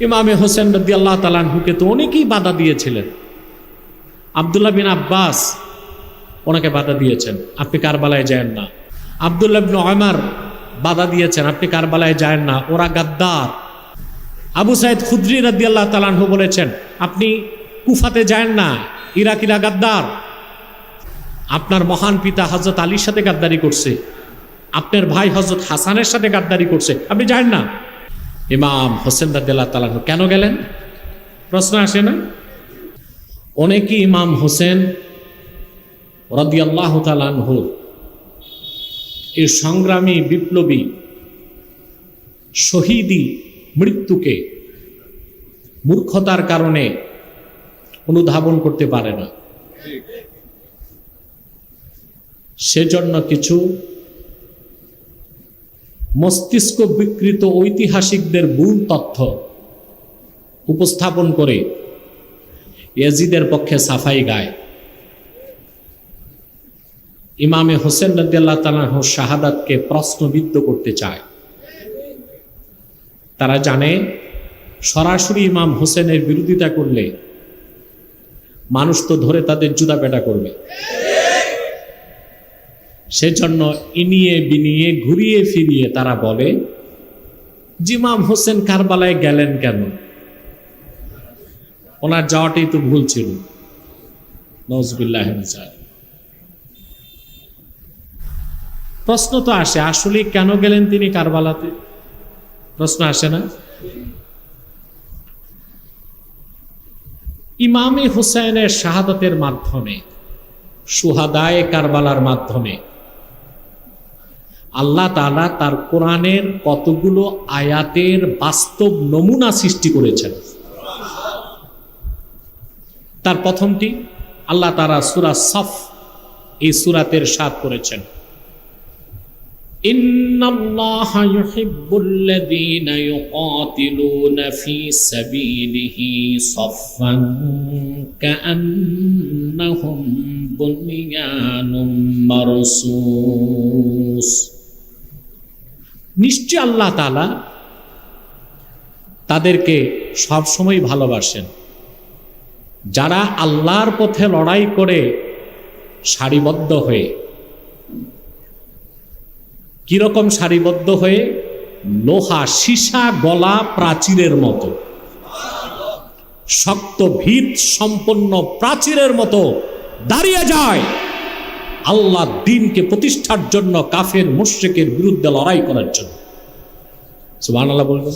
ইমামে হোসেন রাদিয়াল্লাহু তাআলা আনহুকে তো অনেকেই বাধা দিয়েছিলেন। আব্দুল্লাহ বিন আব্বাস ওনাকে বাধা দিয়েছেন, আপনি কারবালায় যায়েন না। আব্দুল্লাহ ইবনে ওমর বাধা দিয়েছেন, আপনি কারবালায় যায়েন না, ওরা গাদ্দার। আবু সাইদ খুদরি রাদিয়াল্লাহু তাআলা আনহু বলেছেন, আপনি কুফাতে যায়েন না, ইরাকিরা গাদ্দার। আপনার মহান পিতা হযরত আলীর সাথে গাদ্দারি করছে, আপনার ভাই হযরত হাসানের সাথে গাদ্দারি করছে, আপনি যায়েন না। ইমাম হোসেন রাদিয়াল্লাহু তাআলা আনহু কেন গেলেন? প্রশ্ন আসে না? অনেকেই ইমাম হোসেন রাদিয়াল্লাহু তাআলা আনহু এই সংগ্রামী বিপ্লবী শহীদি মৃত্যুকে মূর্খতার কারণে অনুধাবন করতে পারে না। সেজন্য কিছু মস্তিষ্ক বিকৃত ঐতিহাসিকদের ভুল তথ্য উপস্থাপন করে ইয়াজিদের পক্ষে সাফাই গায়। ইমামে হোসেন রাদিয়াল্লাহু তাআলা আনহুর শাহাদাতকে প্রশ্নবিদ্ধ করতে চায়। তারা জানে সরাসরি ইমাম হোসেনের বিরোধিতা করলে মানুষ তো ধরে তাদের জুতা পেটা করবে। সেজন্য ইনিয়ে বিনিয়ে ঘুরিয়ে ফিরিয়ে তারা বলে যে ইমাম হোসেন কারবালায় গেলেন কেন? ওনার যাওয়াটাই তো ভুল ছিল। নাউজুবিল্লাহি মিন যালিক। প্রশ্ন তো আসে, আসলে কেন গেলেন তিনি কারবালাতে? প্রশ্ন আসে না? ইমামে হুসাইনের শাহাদাতের মাধ্যমে, শুহাদায়ে কারবালার মাধ্যমে আল্লাহ তাআলা তার কোরআনের কতগুলো আয়াতের বাস্তব নমুনা সৃষ্টি করেছেন। তার প্রথমটি আল্লাহ তাআলা সূরা সফ এই সূরাতে ইরশাদ করেছেন, ইন্নাল্লাহা ইউহিব্বুল্লাযীনা ইউকাতিলুনা ফী সাবিলিহি সাফফান কাআন্নাহুম বুনয়ানুম মারসুস। নিশ্চয় আল্লাহ তাআলা তাদেরকে সবসময় ভালোবাসেন যারা আল্লাহর পথে লড়াই করে সারিবদ্ধ হয়ে। কিরকম সারিবদ্ধ হয়ে? লোহা সীসা গলা প্রাচীরের মতো, শক্ত ভিত সম্পন্ন প্রাচীরের মতো দাঁড়িয়ে যায় আল্লাহ দ্বীনকে প্রতিষ্ঠার জন্য, কাফের মুশরিকের বিরুদ্ধে লড়াই করার জন্য। সুবহানাল্লাহ বলবেন।